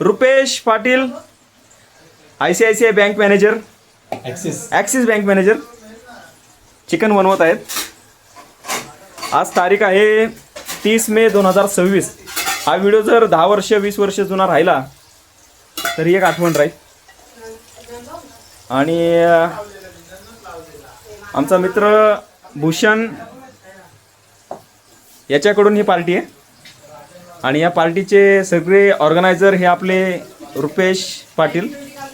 Rupesh Patil, ICICI bank manager, axis bank manager chicken बनवत आहेत. आज तारीख आहे 30 मे 2026. हा व्हिडिओ जर 10 वर्ष 20 वर्ष जुना राहिला तरी एक आठवण राहील. आणि आमचा मित्र भूषण याच्याकडून ही पार्टी आहे. आणि या पार्टीचे सगळे ऑर्गनायझर हे आपले रुपेश पाटील.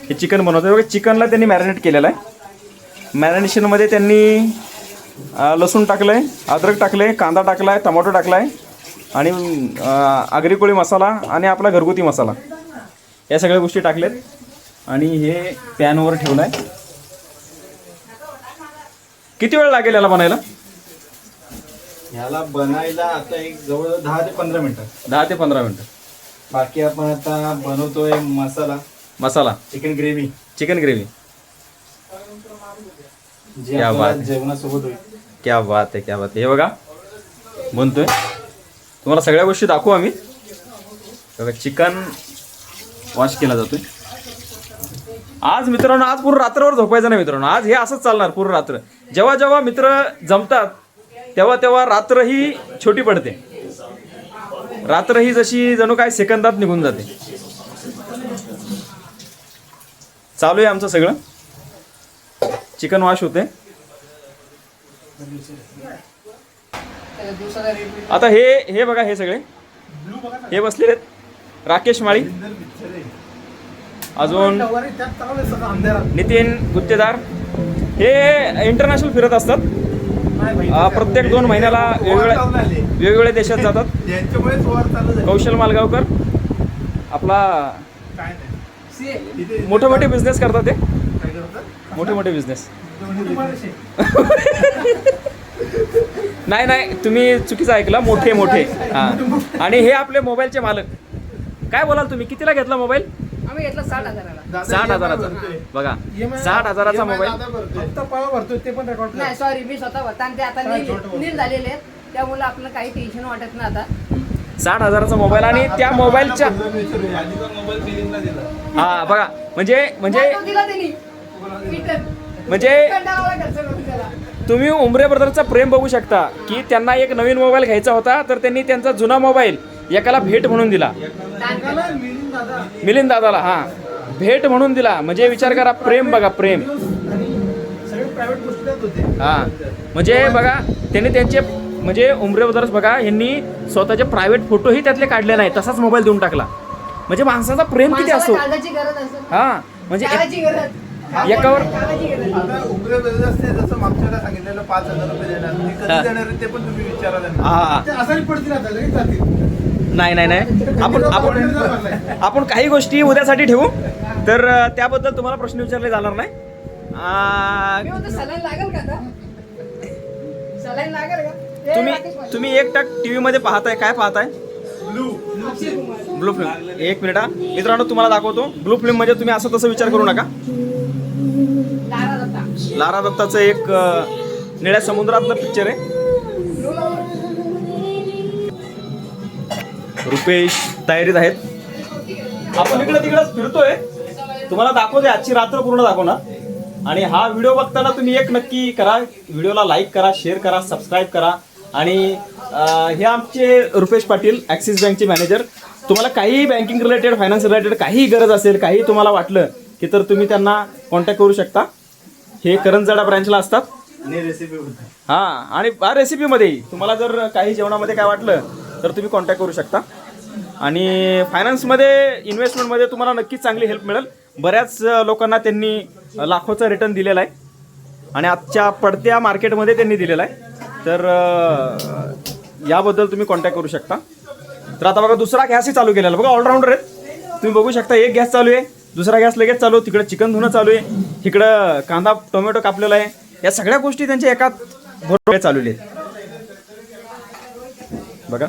हे चिकन बनवतात बघा. चिकनला त्यांनी मॅरिनेट केलेलं आहे. मॅरिनेशनमध्ये त्यांनी लसूण टाकलं आहे, अद्रक टाकलं आहे, कांदा टाकला आहे, टमाटो टाकला आहे आणि आगरी कोळी मसाला आणि आपला घरगुती मसाला या सगळ्या गोष्टी टाकल्यात. आणि हे पॅनवर ठेवलं आहे. किती वेळ लागेल याला बनायला? ह्याला बनायला आता एक जवळ 10 ते 15 मिनिटं. 10 ते 15 मिनिटं. बाकी आपण आता बनवतोय मसाला चिकन ग्रेव्ही. जे क्या बात आपल्याला है. जेवणासोबत होईल. क्या बात आहे, क्या बात आहे. हे बघा बनतोय. तुम्हाला सगळ्या गोष्टी दाखवू आम्ही. बघा चिकन वॉश केला जातोय. आज मित्रांनो, आज पूर्ण रात्रभर झोपायचं नाही मित्रांनो. आज हे असंच चालणार पूर्ण रात्र. जेव्हा जेव्हा मित्र जमतात तेव्हा तेव्हा रात्र ही छोटी पडते. रात्र ही जशी जणू काय सेकंदात निघून जाते. चालू आहे आमचं सगळं. चिकन वॉश होते. आता हे बघा, हे सगळे हे बसलेले आहेत. राकेश माळी, अजून नितीन गुत्तेदार. हे इंटरनॅशनल फिरत असतात. प्रत्येक 2 महिन्याला वेगवेगळ्या देशात जातात. कौशल मालगावकर आपला मोठे मोठे बिझनेस करतात. ते मोठे बिझनेस नाही तुम्ही चुकीचं ऐकलं. मोठे हां. आणि हे आपले मोबाईलचे मालक. काय बोलाल तुम्ही? कितीला घेतला मोबाईल? आम्ही घेतला 60,000ला. 60,000चा बघा. 60,000चा मोबाईल. नाही सॉरी, मी स्वतः भरता आणि ते आता नील झालेले आहेत. त्यामुळे आपल्याला काही टेन्शन वाटत नाही आता. 60,000चा मोबाईल. आणि त्या मोबाईलच्या हा बघा म्हणजे दिला त्यांनी तुम्ही उमरे ब्रदरचा प्रेम बघू शकता की त्यांना एक नवीन मोबाईल घ्यायचा होता तर त्यांनी त्यांचा जुना मोबाईल एकाला भेट म्हणून दिला. मिलिंद दादाला हा भेट म्हणून दिला. म्हणजे विचार करा, प्रेम बघा, प्रेम. हा म्हणजे बघा, त्यांनी त्यांचे म्हणजे उमरे ब्रदर्स बघा, यांनी स्वतःचे प्रायव्हेट फोटोही त्यातले काढले नाही, तसाच मोबाईल देऊन टाकला. म्हणजे माणसाचा प्रेम किती असतो. हा म्हणजे एकावर जसं मागच्या सांगितलेलं 5,000 रुपये देणार, ते कधी देणार ते पण तुम्ही विचारा. नाही आपण काही गोष्टी उद्यासाठी ठेवू. तर त्याबद्दल तुम्हाला प्रश्न विचारले जाणार नाही. तुम्ही एकटक टीव्ही मध्ये पाहताय. काय पाहताय? Blue film. एक मिनिट मित्रांनो, तुम्हाला दाखवतो. ब्लू फिल्म म्हणजे तुम्ही असं तसं विचार करू नका. लारा दत्ताचं एक निळ्या समुद्रातलं पिक्चर आहे. रुपेश तयारीत आहेत. आपण इकडे तिकडे फिरतोय. तुम्हाला दाखवते. आजची रात्र पूर्ण दाखवणार. आणि हा व्हिडिओ बघताना तुम्ही एक नक्की करा, व्हिडिओला लाईक करा, शेअर करा, सबस्क्राईब करा. आणि हे आमचे रुपेश पाटील, ॲक्सिस बँकचे मॅनेजर. तुम्हाला काही बँकिंग रिलेटेड, फायनान्स रिलेटेड काही गरज असेल, काही तुम्हाला वाटलं की तर तुम्ही त्यांना कॉन्टॅक्ट करू शकता. हे करंजवाडा ब्रँचला असतात. हां. आणि रेसिपीमध्ये तुम्हाला जर काही जेवणामध्ये काय वाटलं तर तुम्ही कॉन्टॅक्ट करू शकता. आणि फायनान्समध्ये, इन्व्हेस्टमेंटमध्ये तुम्हाला नक्कीच चांगली हेल्प मिळेल. बऱ्याच लोकांना त्यांनी लाखोचा रिटर्न दिलेला आहे आणि आजच्या पडत्या मार्केटमध्ये त्यांनी दिलेला आहे. तर याबद्दल तुम्ही कॉन्टॅक्ट करू शकता. तर आता बघा, दुसरा गॅसही चालू केलेला बघा. ऑलराऊंडर आहेत. तुम्ही बघू शकता, एक गॅस चालू आहे, दुसरा गॅस लगेच चालू. तिकडं चिकन धुणं चालू आहे, तिकडं कांदा टोमॅटो कापलेला आहे. या सगळ्या गोष्टी त्यांच्या एकाच बरोबर चालवल्या आहेत बघा.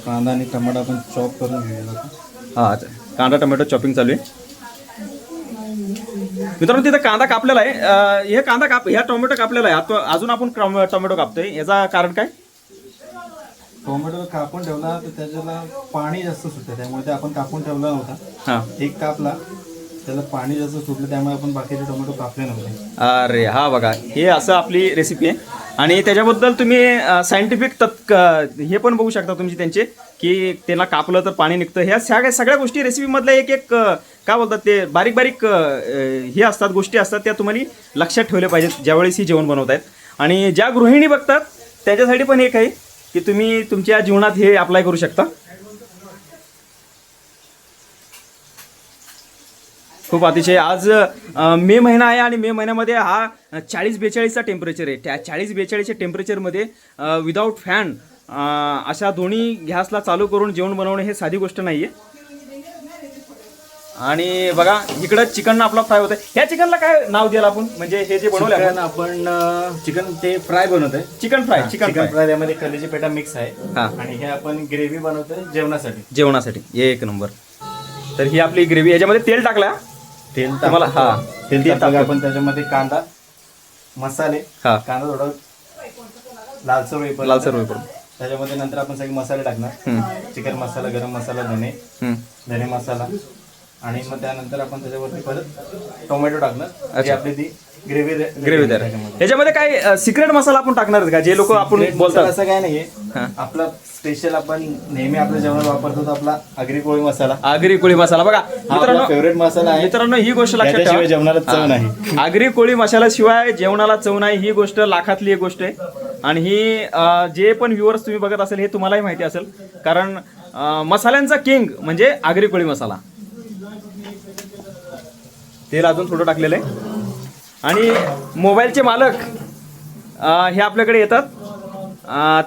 कांदा आणि टमाटा आपण चॉप करून घेऊया. हां, कांदा टोमॅटो चॉपिंग चालू आहे मित्रांनो. तिथं कांदा कापलेला आहे. हे ह्या टोमॅटो कापलेला आहे. अजून आपण टोमॅटो कापतोय. याचा कारण काय? टोमॅटो कापून ठेवला तर त्याच्याला पाणी जास्त सुटतं, त्यामुळे ते आपण कापून ठेवला नव्हता. हां. एक कापला त्याला पाणी जास्त सुटलं, त्यामुळे आपण बाकीचे टोमॅटो कापले नव्हते. अरे हा बघा, हे असं आपली रेसिपी आहे. आणि त्याच्याबद्दल तुम्ही सायंटिफिक हे पण बघू शकता तुमची त्यांचे, की त्यांना कापलं तर पाणी निघतं. ह्या सगळ्या गोष्टी रेसिपीमधल्या एक एक काय बोलतात ते बारीक बारीक हे असतात, गोष्टी असतात, त्या तुम्हाला लक्षात ठेवल्या पाहिजेत ज्यावेळेस ही जेवण बनवत आहेत. आणि ज्या गृहिणी बघतात त्याच्यासाठी पण एक आहे की तुम्ही तुमच्या जीवनात हे अप्लाय करू शकता. खूप अतिशय आज मे महिना आहे आणि मे महिन्यामध्ये हा 40-42चा टेम्परेचर आहे. त्या 40-42च्या टेम्परेचरमध्ये विदाऊट फॅन अशा दोन्ही गॅसला चालू करून जेवण बनवणे हे साधी गोष्ट नाही आहे. आणि बघा इकडं चिकन आपला फ्राय होत आहे. ह्या चिकनला काय नाव द्यायला आपण, म्हणजे हे जे बनवलं आपण चिकन ते फ्राय बनवतोय. चिकन चिकन फ्राय त्यामध्ये कलेजी पेटा मिक्स आहे. हां. आणि हे आपण ग्रेव्ही बनवतोय जेवणासाठी एक नंबर. तर ही आपली ग्रेव्ही, याच्यामध्ये तेल टाकला, तेल तुम्हाला हा तेल टाकलं आपण त्याच्यामध्ये कांदा मसाले, हा कांदा थोडा लालसर होईपर्यंत त्याच्यामध्ये नंतर आपण सगळे मसाले टाकणार. चिकन मसाला, गरम मसाला, धने मसाला, आणि मग त्यानंतर आपण त्याच्यावरती परत टोमॅटो टाकणार. जी आपली ती ग्रेव्ही तयार. याच्यामध्ये काय सिक्रेट मसाला आपण टाकणार का, जे लोक आपण बोलतात? असं काय नाहीये. आपला स्पेशल आपण नेहमी आपल्या जेवणात वापरतो तो आपला आगरी कोळी मसाला. आगरी कोळी मसाला बघा मित्रांनो, फेवरेट मसाला आहे. मित्रांनो ही गोष्ट लक्षात ठेवा, जेवणाला चव नाही. आगरी कोळी मसाल्याशिवाय जेवणाला चव नाही, ही गोष्ट लाखातली एक गोष्ट आहे. आणि ही जे पण व्ह्युअर्स तुम्ही बघत असेल हे तुम्हालाही माहिती असेल, कारण मसाल्यांचा किंग म्हणजे आगरी कोळी मसाला. तेल अजून थोडं टाकलेलं आहे. आणि मोबाईलचे मालक हे आपल्याकडे येतात,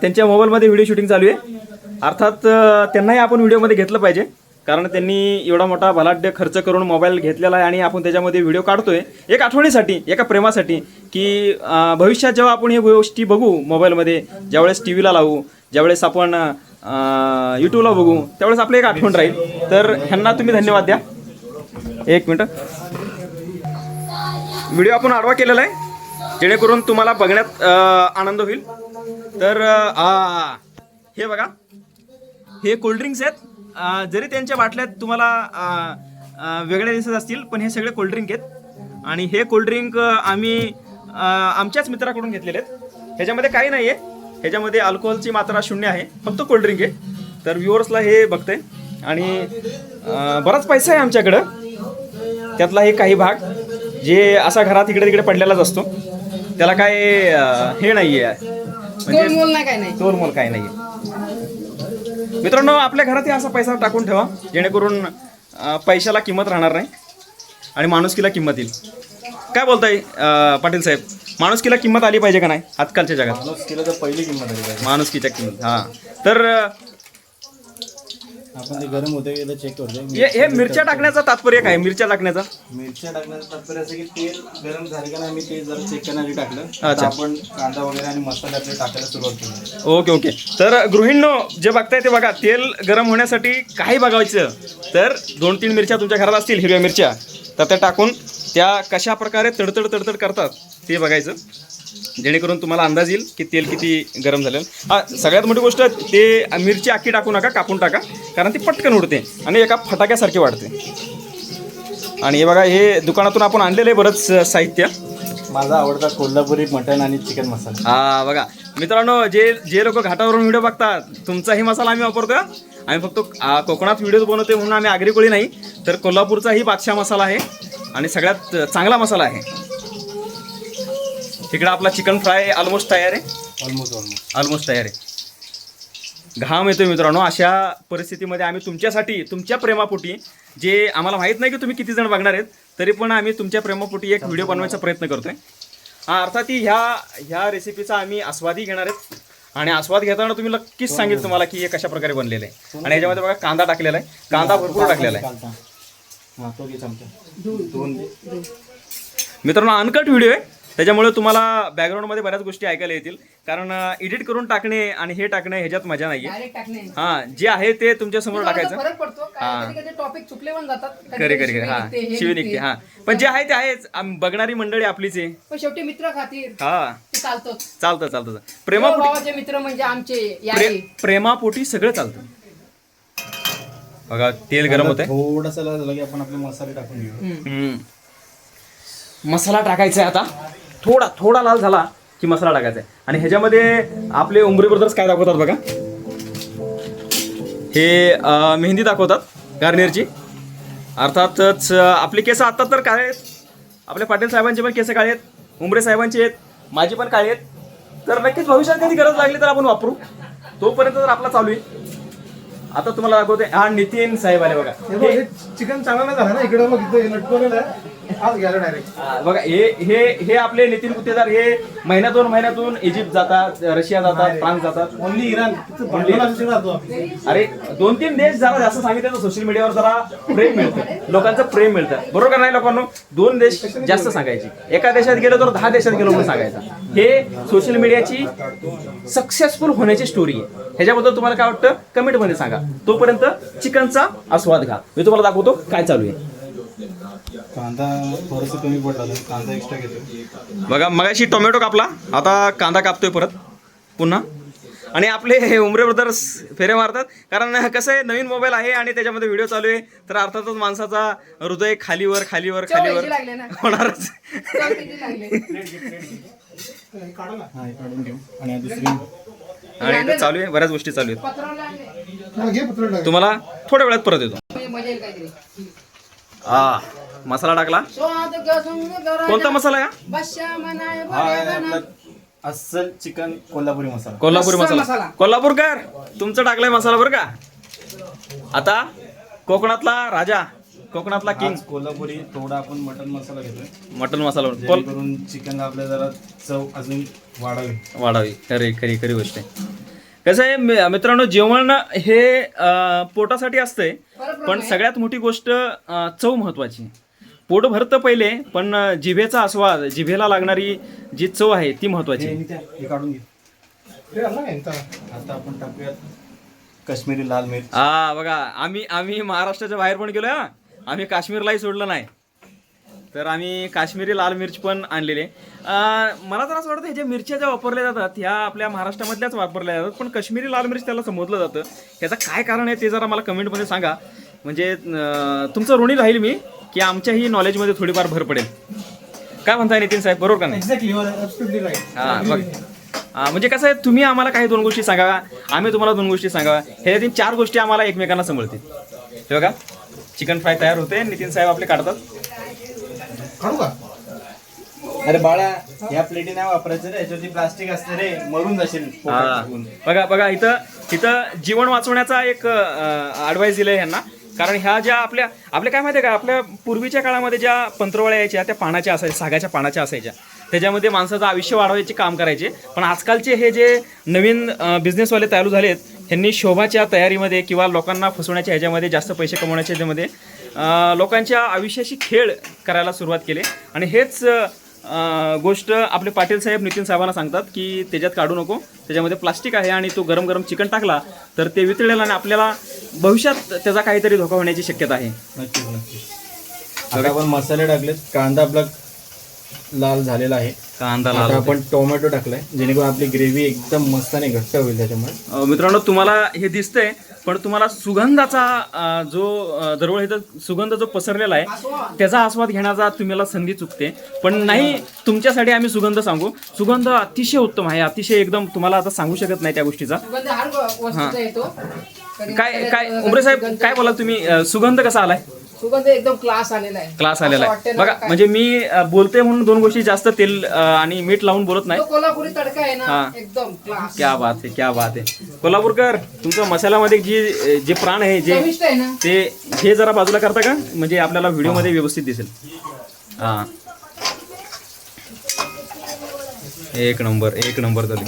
त्यांच्या मोबाईलमध्ये व्हिडिओ शूटिंग चालू आहे. अर्थात त्यांनाही आपण व्हिडिओमध्ये घेतलं पाहिजे, कारण त्यांनी एवढा मोठा बलाढ्य खर्च करून मोबाईल घेतलेला आहे आणि आपण त्याच्यामध्ये व्हिडिओ काढतोय एक आठवणीसाठी, एका प्रेमासाठी, की भविष्यात जेव्हा आपण हे गोष्टी बघू मोबाईलमध्ये, ज्यावेळेस टी व्हीला लावू, ज्यावेळेस आपण यूट्यूबला बघू, त्यावेळेस आपली एक आठवण राहील. तर ह्यांना तुम्ही धन्यवाद द्या. एक मिनटं, व्हिडिओ आपण आडवा केलेला आहे जेणेकरून तुम्हाला बघण्यात आनंद होईल. तर हे बघा, हे कोल्ड्रिंक्स आहेत. जरी त्यांच्या बाटल्यात तुम्हाला वेगळ्या दिसत असतील, पण हे सगळे कोल्ड्रिंक आहेत. आणि हे कोल्ड्रिंक आम्ही आमच्याच मित्राकडून घेतलेले आहेत. ह्याच्यामध्ये काही नाही आहे, ह्याच्यामध्ये अल्कोहोलची मात्रा 0 आहे, फक्त कोल्ड्रिंक आहे. तर व्ह्युअर्सला हे बघतंय. आणि बराच पैसा आहे आमच्याकडं, त्यातला हे काही भाग जे असा घरात इकडे तिकडे पडलेलाच असतो, त्याला काय हे नाही आहे, म्हणजे तोलमोल काही नाही आहे. मित्रांनो, आपल्या घरातही असा पैसा टाकून ठेवा जेणेकरून पैशाला किंमत राहणार नाही आणि माणुसकीला किंमत येईल. काय बोलताय पाटील साहेब, माणुसकीला किंमत आली पाहिजे का नाही आजकालच्या जगात? माणुसकीला तर पहिली किंमत आली पाहिजे, माणुसकीच्या किंमत. हां, तर आपण ते गरम होते चेक करतो. हे मिरच्या टाकण्याचा तात्पर्य काय? मिरच्या टाकण्याचं तात्पर्य असं की तेल गरम झाले का नाही, मी ते जरा चेक करण्यासाठी टाकलं. अच्छा. आपण कांदा वगैरे आणि मसाले आपले टाकायला सुरुवात केली. ओके. तर गृहिणींनो, जे बघताय ते बघा, तेल गरम होण्यासाठी काही बघायचं तर 2-3 मिरच्या तुमच्या घरात असतील, हिरव्या मिरच्या, तर त्या टाकून त्या कशा प्रकारे तडतड करतात ते बघायचं, जेणेकरून तुम्हाला अंदाज येईल की तेल किती गरम झालेलं. हां, सगळ्यात मोठी गोष्ट, ते मिरची अख्खी टाकू नका, कापून टाका, कारण ती पटकन उडते आणि एका फटाक्यासारखी वाढते. आणि हे बघा, हे दुकानातून आपण आणलेलं आहे बरंच साहित्य. माझा आवडता कोल्हापुरी मटण आणि चिकन मसाला. हा बघा मित्रांनो, जे लोक घाटावरून व्हिडिओ बघतात, तुमचाही मसाला आम्ही वापरतो. आम्ही फक्त कोकणात व्हिडिओ बनवतोय म्हणून आम्ही आगरी कोळी नाही, तर कोल्हापूरचाही बादशाह मसाला आहे आणि सगळ्यात चांगला मसाला आहे. तिकडं आपला चिकन फ्राय ऑलमोस्ट तयार आहे. ऑलमोस्ट तयार आहे. घाम येतोय मित्रांनो. अशा परिस्थितीमध्ये आम्ही तुमच्यासाठी, तुमच्या प्रेमापोटी, जे आम्हाला माहीत नाही की तुम्ही किती जण बघणार आहेत, तरी पण आम्ही तुमच्या प्रेमापोटी एक व्हिडिओ बनवायचा प्रयत्न करतोय. अर्थात ह्या रेसिपीचा आम्ही आस्वादही घेणार आहेत. आणि आस्वाद घेताना तुम्ही नक्कीच सांगेल तुम्हाला की हे कशा प्रकारे बनलेलं आहे. आणि याच्यामध्ये बघा कांदा टाकलेला आहे, कांदा भरपूर टाकलेला आहे. मित्रांनो, अनकट व्हिडिओ आहे, त्याच्यामुळे तुम्हाला बॅकग्राऊंडमध्ये बऱ्याच गोष्टी ऐकायला येतील, कारण एडिट करून टाकणे आणि हे टाकणे ह्याच्यात मजा नाही आहे. डायरेक्ट टाकणे हा, जे आहे ते तुमच्या समोर टाकायचं. फरक पडतो. कधी टॉपिक चुकले पण जातात. खरे हा, शिवी निघते. हा, पण जे आहे ते आहेच. बघणारी मंडळी आपलीच आहे. पण शेवटी मित्र खातीर हा, चालतं. चालतं. प्रेमापोटी भावाचे मित्र म्हणजे आमचे प्रेमापोटी सगळं चालतं. बघा तेल गरम होत आहे. थोडासा झालं की आपण आपले मसाले टाकून घेऊ. मसाला टाकायचा आहे आता. थोडा लाल झाला की मसाला टाकायचा आहे. आणि ह्याच्यामध्ये आपले उमरे ब्रदर्स काय दाखवतात बघा. हे मेहंदी दाखवतात गार्नियरची. अर्थातच आपले केस आता तर काळे आहेत. आपल्या पाटील साहेबांचे पण केस काळे आहेत, उमरे साहेबांचे आहेत, माझी पण काळे आहेत. तर नक्कीच भविष्यात कधी गरज लागली तर आपण वापरू. तोपर्यंत तर आपला चालू आहे. आता तुम्हाला दाखवते. हा, नितीन साहेब आले बघा. चिकन चांगला नाही झाला ना इकडे, मग इथं लटकवलेलं आहे. आज घ्यायला डायरेक्ट बघा, हे आपले नितीन गुत्तेदार. हे महिन्यातून महिन्यातून इजिप्त जातात, रशिया जातात, फ्रान्स जातात. Only Iran. अरे 2-3 देश जरा जास्त सांगितलं तर सोशल मीडियावर जरा प्रेम मिळतं, लोकांचं प्रेम मिळतं. बरोबर का नाही लोकांनो? 2 देश जास्त सांगायचे. एका देशात गेलो तर 10 देशात गेलो म्हणून सांगायचा. हे सोशल मीडियाची सक्सेसफुल होण्याची स्टोरी आहे. ह्याच्याबद्दल तुम्हाला काय वाटतं कमेंटमध्ये सांगा. तोपर्यंत चिकनचा आस्वाद घ्या. मी तुम्हाला दाखवतो काय चालू आहे. कांदा थोडंसं कमी पडला, कांदा एक्स्ट्रा घेतो. बघा, मगाशी टोमॅटो कापला, आता कांदा कापतोय परत पुन्हा. आणि आपले हे उमरे ब्रदर्स फेरे मारतात, कारण कसं आहे नवीन मोबाईल आहे आणि त्याच्यामध्ये व्हिडिओ चालू आहे. तर अर्थातच माणसाचा हृदय खालीवर होणारच. काढून घेऊ. आणि दुसरी आणि इथं चालू आहे, बऱ्याच गोष्टी चालू आहेत. तुम्हाला थोड्या वेळात परत येतो. मसाला टाकला. कोणता मसाला आहे? अस्सल चिकन कोल्हापुरी मसाला. कोल्हापुरी मसाला. कोल्हापूरकर तुमचं टाकलाय मसाला बरं का. आता कोकणातला राजा, कोकणातला किंग. कोल्हापुरी थोडा आपण मटन मसाला घेतोय. मटन मसाला करून चिकन आपल्या जरा चव अजून वाढावी. खरी गोष्ट आहे. कसं आहे मित्रांनो, जेवण हे पोटासाठी असतंय, पण सगळ्यात मोठी गोष्ट चव महत्वाची. पोट भरतं पहिले, पण जिभेचा आस्वाद, जिभेला लागणारी जी चव आहे ती महत्वाची. काढून घे. आता आपण टाकूयात काश्मीरी लाल मिर्च. बघा, आम्ही महाराष्ट्राच्या बाहेर पण गेलो. आम्ही काश्मीरलाही सोडलं नाही, तर आम्ही काश्मीरी लाल मिर्च पण आणलेले. मला तर असं वाटतं ह्या ज्या मिरच्या ज्या वापरल्या जातात ह्या आपल्या महाराष्ट्रामधल्याच वापरल्या जातात, पण काश्मीरी लाल मिर्च त्याला समजलं जातं. ह्याचं काय कारण आहे ते जरा मला कमेंटमध्ये सांगा. म्हणजे तुमचं ऋणी राहील मी की आमच्याही नॉलेजमध्ये थोडीफार भर पडेल. काय म्हणताय नितीन साहेब, बरोबर का नाही? म्हणजे कसं आहे, तुम्ही आम्हाला काही 2 गोष्टी सांगा, आम्ही तुम्हाला 2 गोष्टी सांगा. ह्याच्यातील 4 गोष्टी आम्हाला एकमेकांना समजतील. हे बघा, चिकन फ्राय तयार होते. नितीन साहेब आपले काढतात. काढू का? अरे बाळा, या प्लेटी नाही वापरायचं रे, याच्यावरती प्लास्टिक असते रे, मरून जाशील. बघा इथं जीवन वाचवण्याचा एक ॲडवाइस दिलाय ह्यांना. कारण ह्या ज्या आपल्या काय माहिती आहे का, आपल्या पूर्वीच्या काळामध्ये ज्या पंत्रवळ्या यायच्या त्या पानाच्या असायच्या, सागाच्या पानाच्या असायच्या. त्याच्यामध्ये माणसाचं आयुष्य वाढवायचे काम करायचे. पण आजकालचे हे जे नवीन बिझनेसवाले चालू झालेत, ह्यांनी शोभाच्या तयारीमध्ये किंवा लोकांना फसवण्याच्या ह्याच्यामध्ये, जास्त पैसे कमवण्याच्या ह्याच्यामध्ये लोकांच्या आयुष्याशी खेळ करायला सुरुवात केली. आणि हेच गोष्ट आपले पाटील साहेब नितीन साहेबांना सांगतात की त्याच्यात काढू नको, त्याच्यामध्ये प्लास्टिक आहे. आणि तो गरम चिकन टाकला तर ते वितळेल आणि आपल्याला भविष्यात त्याचा काहीतरी धोका होण्याची शक्यता आहे. नक्कीच. आता आपण मसाले टाकलेत, कांदा आपला लाल झालेला आहे. कांदा लाल, आपण टोमॅटो टाकलाय, जेणेकरून आपली ग्रेव्ही एकदम मस्ताने घट्ट होईल. त्याच्यामुळे मित्रांनो तुम्हाला हे दिसतंय, पण तुम्हाला सुगंधाचा जो दरवळ इथं सुगंध जो पसरलेला आहे त्याचा आस्वाद घेण्याचा तुम्हाला संधी चुकते. पण नाही, तुमच्यासाठी आम्ही सुगंध सांगू. सुगंध अतिशय उत्तम आहे, अतिशय एकदम. तुम्हाला आता सांगू शकत नाही त्या गोष्टीचा. काय उमरे साहेब काय बोलाल तुम्ही, सुगंध कसा आलाय? सुगंध एकदम क्लास आलेला आहे. बघा, म्हणजे मी बोलते म्हणून 2 गोष्टी जास्त तेल आणि मीठ लावून बोलत नाही. कोल्हापुरी तडका आहे ना, एकदम क्लास. क्या बात आहे. कोल्हापूरकर, तुमच्या मसाल्यामध्ये जे प्राण आहे ते हे जरा बाजूला करता का, म्हणजे आपल्याला व्हिडिओ मध्ये व्यवस्थित दिसेल. एक नंबर झाले.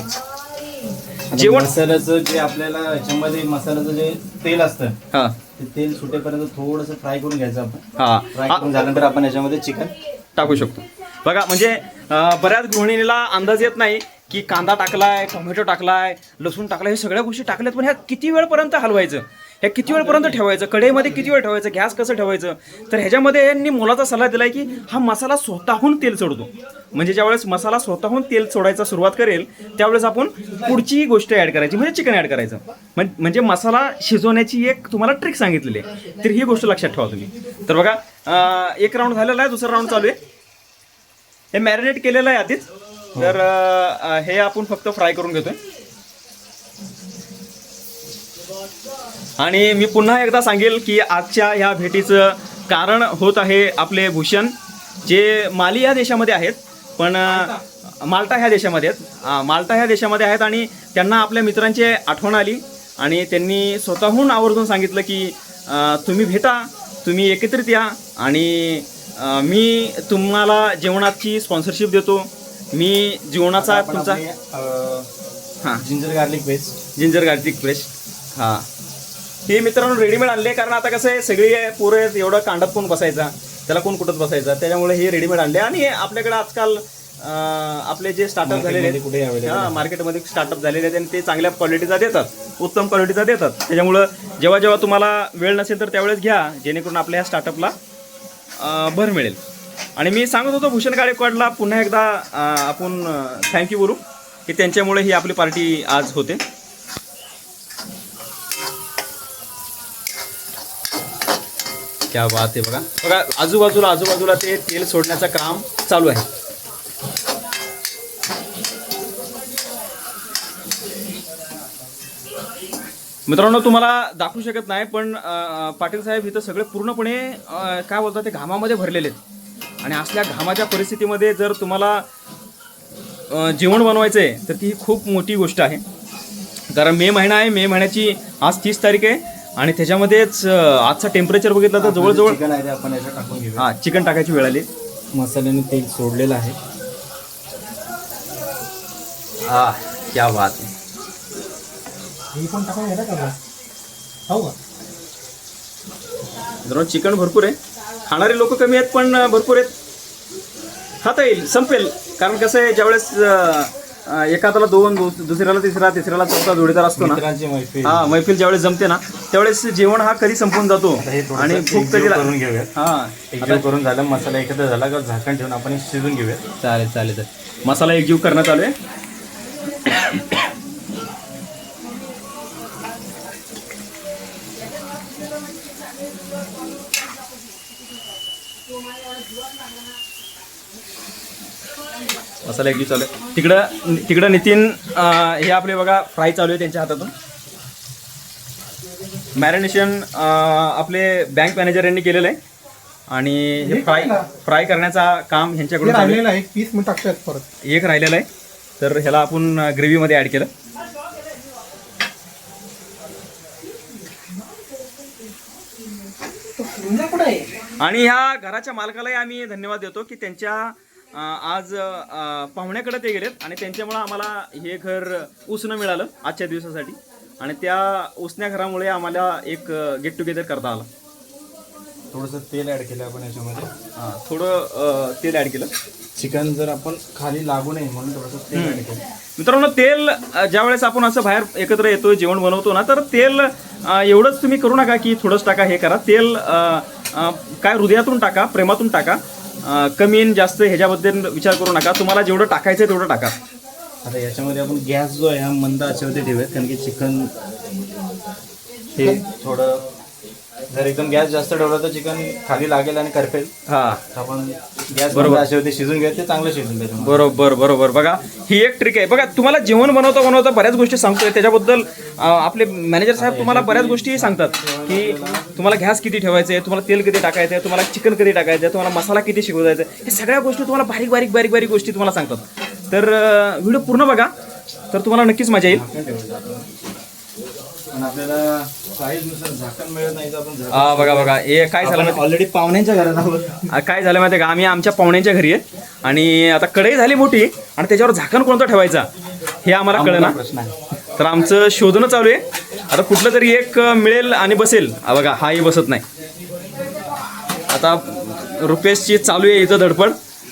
जेवण मसाल्याचं जे आपल्याला याच्यामध्ये मसाल्याचं जे तेल असतं, ते तेल सुटेपर्यंत थोडंसं फ्राय करून घ्यायचं आपण. फ्राय करून झाल्यानंतर आपण याच्यामध्ये चिकन टाकू शकतो. बघा, म्हणजे बऱ्याच गृहिणीला अंदाज येत नाही की कांदा टाकलाय, टोमॅटो टाकलाय, लसूण टाकलाय, हे सगळ्या गोष्टी टाकल्यात, पण ह्या किती वेळपर्यंत हलवायचं, ह्या किती वेळपर्यंत ठेवायचं, कढईमध्ये किती वेळ ठेवायचं, गॅस कसं ठेवायचं. तर ह्याच्यामध्ये यांनी मोलाचा सल्ला दिला आहे की हा मसाला स्वतःहून तेल सोडतो. म्हणजे ज्यावेळेस मसाला स्वतःहून तेल सोडायचा सुरुवात करेल त्यावेळेस आपण पुढची गोष्ट ॲड करायची, म्हणजे चिकन ॲड करायचं. म्हणजे मसाला शिजवण्याची एक तुम्हाला ट्रिक सांगितलेली आहे. तर ही गोष्ट लक्षात ठेवा तुम्ही. तर बघा, एक राऊंड झालेला आहे, दुसरा राऊंड चालू आहे. हे मॅरिनेट केलेलं आहे आधीच. तर हे आपण फक्त फ्राय करून घेतोय. आणि मी पुन्हा एकदा सांगेल की आजच्या ह्या भेटीचं कारण होत आहे आपले भूषण, जे माली या देशामध्ये आहेत, पण माल्टा ह्या देशामध्ये आहेत. माल्टा ह्या देशामध्ये आहेत आणि त्यांना आपल्या मित्रांची आठवण आली आणि त्यांनी स्वतःहून आवर्जून सांगितलं की तुम्ही भेटा, तुम्ही एकत्रित या आणि मी तुम्हाला जेवणाची स्पॉन्सरशिप देतो. मी जेवणाचा तुमचा हां जिंजर गार्लिक पेस्ट हां हे मित्रांनो रेडीमेड आणले. कारण आता कसं आहे, सगळी पोरं आहेत, एवढं कांडात कोण बसायचा, त्याला कोण कुठत बसायचा, त्याच्यामुळे हे रेडीमेड आणले. आणि आपल्याकडे आजकाल आपले जे स्टार्टअप झालेले आहेत, हां मार्केटमध्ये स्टार्टअप झालेले आहेत आणि ते चांगल्या क्वालिटीचा देतात, उत्तम क्वालिटीचा देतात. त्याच्यामुळं जेव्हा जेव्हा तुम्हाला वेळ नसेल तर त्यावेळेस घ्या, जेणेकरून आपल्या ह्या स्टार्टअपला भर मिळेल. आणि मी सांगत होतो भूषण गायकवाडला पुन्हा एकदा आपण थँक्यू बोलू की त्यांच्यामुळे ही आपली पार्टी आज होते. क्या बात आहे. बघा बघा, आजूबाजूला ते तेल सोडण्याचं काम चालू आहे. मित्रांनो तुम्हाला दाखवू शकत नाही, पण पाटील साहेब इथं सगळे पूर्णपणे काय बोलतात ते घामामध्ये भरलेले आहेत. आणि असल्या घामाच्या परिस्थितीमध्ये जर तुम्हाला जेवण बनवायचं आहे तर ती खूप मोठी गोष्ट आहे. कारण मे महिना आहे, मे महिन्याची आज 30 तारीख आहे आणि त्याच्यामध्येच आजचा टेम्परेचर बघितलं तर जवळजवळ चिकन आहे आपण याच्यात टाकून घेऊ. हां चिकन टाकायची वेळ आली. मसाल्याने तेल सोडलेलं आहे. क्या बात आहे. जरा चिकन भरपूर आहे, खाणारे लोक कमी आहेत पण भरपूर आहेत, खाता येईल, संपेल. कारण कसं आहे, ज्यावेळेस एखाद्याला 2, दुसऱ्याला तिसऱ्याला चौथा जोडीदार असतो ना, हा मैफिल ज्यावेळेस जमते ना त्यावेळेस जेवण हा कधी संपून जातो आणि भूक कधी करून घेऊया. हा एकजीव करून झालं, मसाला एकत्र झाला का झाकण ठेवून आपण शिजून घेऊया. चालेल. मसाला एकजीव करण्यात आलोय. मसाला एकजीव चालू आहे. तिकडं नितीन हे आपले बघा फ्राय चालू आहे त्यांच्या हातातून. मॅरिनेशन आपले बँक मॅनेजर यांनी केलेलं आहे आणि हे फ्राय करण्याचा काम ह्यांच्याकडून राहिलेलं आहे. 20 मिनिट टाकतात परत. एक राहिलेलं आहे, तर ह्याला आपण ग्रेव्हीमध्ये ॲड केलं. आणि ह्या घराच्या मालकालाही आम्ही धन्यवाद देतो की त्यांच्या आज पाहुण्याकडे ते गेलेत आणि त्यांच्यामुळं आम्हाला हे घर उसणं मिळालं आजच्या दिवसासाठी. आणि त्या उसण्या घरामुळे आम्हाला एक गेट टुगेदर करता आला. थोडंसं तेल ॲड केलं आपण याच्यामध्ये. हां थोडं तेल ॲड केलं. चिकन जर आपण खाली लागू नये म्हणून थोडंसं तेल ॲड केलं. मित्रांनो तेल ज्यावेळेस आपण असं बाहेर एकत्र येतो जेवण बनवतो ना, तर तेल एवढंच तुम्ही करू नका की थोडंच टाका, हे करा. तेल काय हृदयातून टाका, प्रेमातून टाका. कमी आणि जास्त ह्याच्याबद्दल विचार करू नका. तुम्हाला जेवढं टाकायचं तेवढं टाका. आता याच्यामध्ये आपण गॅस जो आहे हा मंद आचेवरती ठेवूयात, कारण की चिकन हे थोडं जर एकदम गॅस जास्त ठेवला तर चिकन खाली लागेल आणि करपेल. हां आपण गॅस बरोबर आचेवरती शिजून घ्या, ते चांगलं शिजून द्यायचं. बरोबर. बघा ही एक ट्रिक आहे. बघा तुम्हाला जेवण बनवता बऱ्याच गोष्टी सांगतोय, त्याच्याबद्दल आपले मॅनेजर साहेब तुम्हाला बऱ्याच गोष्टी सांगतात की तुम्हाला गॅस किती ठेवायचं आहे, तुम्हाला तेल किती टाकायचं आहे, तुम्हाला चिकन कधी टाकायचं आहे, तुम्हाला मसाला किती शिकवायचा आहे. हे सगळ्या गोष्टी तुम्हाला बारीक गोष्टी तुम्हाला सांगतात. तर व्हिडिओ पूर्ण बघा, तर तुम्हाला नक्कीच मजा येईल. पण आपल्याला साईजनुसार झाकण मिळत नाही तर आपण बघा हे काय झालं माहिती, ऑलरेडी पाहुण्यांच्या घरात आहोत. काय झालं माहिती का, आम्ही आमच्या पाहुण्यांच्या घरी आहे आणि आता कढई झाली मोठी आणि त्याच्यावर झाकण कोणतं ठेवायचा हे आम्हाला कळलं ना. प्रश्न आहे. तर आमचं शोधणं चालू आहे. आता कुठलं तरी एक मिळेल आणि बसेल. बघा हाही बसत नाही. आता रुपेशची चालू आहे इथं धडपड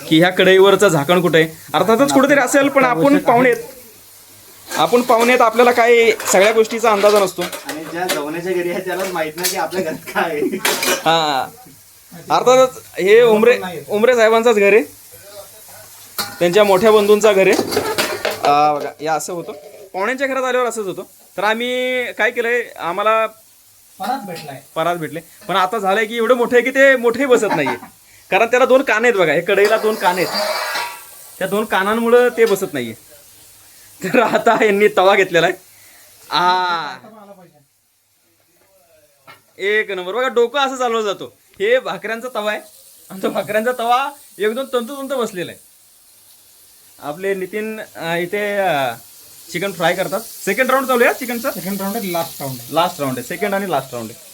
की ह्या कढईवरचं झाकण कुठे आहे. अर्थातच कुठेतरी असेल, पण आपण पाहुणेत आपल्याला काय सगळ्या गोष्टीचा अंदाज नसतो. आणि ज्या जवण्याच्या घरी आहे त्यालाच माहित नाही की आपल्या घरात काय आहे. हा अर्थातच हे उमरे साहेबांचंच घर आहे, त्यांच्या मोठ्या बंधूंचा घर आहे. बघा या असं होतं, पाहुण्यांच्या घरात आल्यावर असंच होतं. तर आम्ही काय केलंय, आम्हाला परात भेटले, पण आता झालंय की एवढं मोठं आहे की ते मोठेही बसत नाहीये, कारण त्याला 2 कान आहेत. बघा हे कढईला 2 कान आहेत, त्या 2 कानांमुळं ते बसत नाहीये. तर आता यांनी तवा घेतलेला आहे. एक नंबर. बघा डोकं असं चालवलं जातो. हे भाकऱ्यांचा तवा आहे आणि तो भाकऱ्यांचा तवा एकदम तंतोतंत बसलेला आहे. आपले नितीन इथे चिकन फ्राय करतात. सेकंड राऊंड चालू आहे चिकनचा. सेकंड राऊंड आहे, लास्ट राऊंड आहे. लास्ट राऊंड आहे, सेकंड आणि लास्ट राऊंड आहे.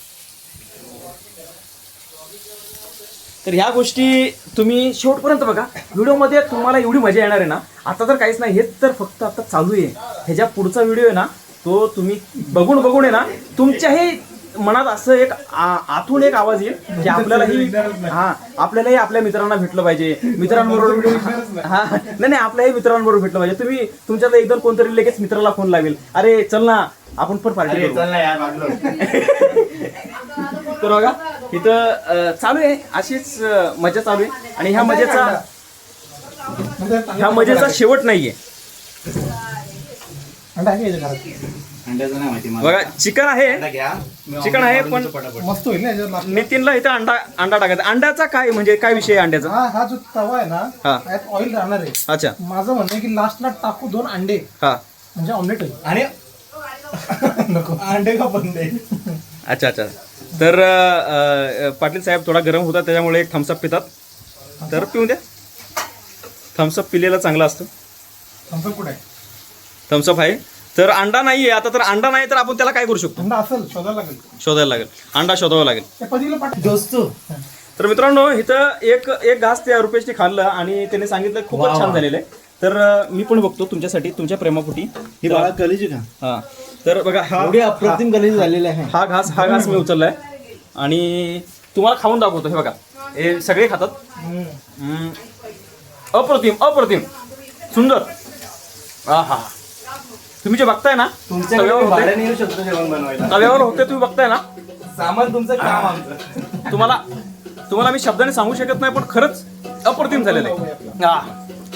तर ह्या गोष्टी तुम्ही शेवटपर्यंत बघा. व्हिडिओमध्ये तुम्हाला एवढी मजा येणार आहे ना. आता तर काहीच नाही, हेच तर फक्त आता चालू आहे. ह्याच्या पुढचा व्हिडिओ आहे ना, तो तुम्ही बघून आहे ना, तुमच्याही मनात असं एक आतून एक आवाज येईल की आपल्यालाही आपल्या मित्रांना भेटलं पाहिजे, मित्रांबरोबर नाही आपल्याही मित्रांबरोबर भेटलं पाहिजे. तुम्ही तुमच्याला एकदम कोणतरी लगेच मित्राला फोन लावेल, अरे चल ना आपण पण पार्टी करू. तर बघा इथं चालू आहे, अशीच मजा चालू आहे. आणि ह्या मजेचा शेवट नाहीये. अंडा आहे का याच्या घरात? अंड्याचं नाही माहिती मला. बघा चिकन आहे, चिकन आहे, पण मस्त होईल ना याच्यावर लास्ट. नितीनला इथं अंडा टाकायचा. अंड्याचा काय म्हणजे काय विषय आहे अंड्याचा? हा जो तवा आहे ना, हा. त्यात ऑइल राहणार आहे. अच्छा माझं म्हणणं आहे की लास्टला टाकू 2 अंडे, हा म्हणजे ऑमलेट होईल. आणि नको अंडे का बंद आहे. अच्छा. तर पाटील साहेब थोडा गरम होता त्याच्यामुळे एक थम्सअप पितात. तर पिऊन द्या. थम्सअप पिलेला चांगला असतं. संपल कुठे आहे? थम्सअप आहे. तर अंडा नाही आहे आता. तर अंडा नाही तर आपण त्याला काय करू शकतो? अंडा असेल, शोधायला लागेल. शोधायला लागेल, अंडा शोधावा लागेल. त्या पतीला पाठ दोस्त तर मित्रांनो इथं एक घास त्या रुपेशने खाल्लं आणि त्याने सांगितलं खूपच छान झालेलं आहे. तर मी पण बघतो तुमच्यासाठी, तुमच्या प्रेमापोटी. ही बाळा कलीची का? हा तर बघा एवढी अप्रतिम कलीची झालेली आहे. हा घास मी उचललाय आणि तुम्हाला खाऊन दाखवतो. हे बघा हे सगळे खातात. अप्रतिम सुंदर. हा तुम्ही जे बघताय ना, तुमच्याकडे भाड्याने येऊ शकतो जेवण बनवायला. तव्यावर होते तुम्ही बघताय ना, सामान तुमचं काम आमचं. तुम्हाला मी शब्दाने सांगू शकत नाही, पण खरंच अप्रतिम झालेलं आहे.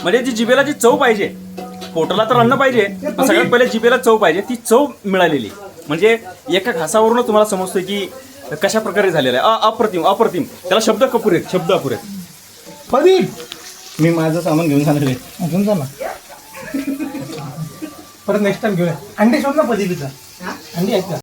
म्हणजे जी जिभेला जी चव पाहिजे, पोटाला तर अन्न पाहिजे, पण सगळ्यात पहिले जिभेला चव पाहिजे, ती चव मिळालेली. म्हणजे एका घासावरून तुम्हाला समजतोय की कशा प्रकारे झालेलं आहे. अप्रतिम. त्याला शब्द अपुरेत. प्रदीप, मी माझं सामान घेऊन जाणार आहे. घेऊन जा ना. परत नेक्स्ट टाइम घेऊया. अंडे शोध ना प्रदीपचा. अंडी आहेत का?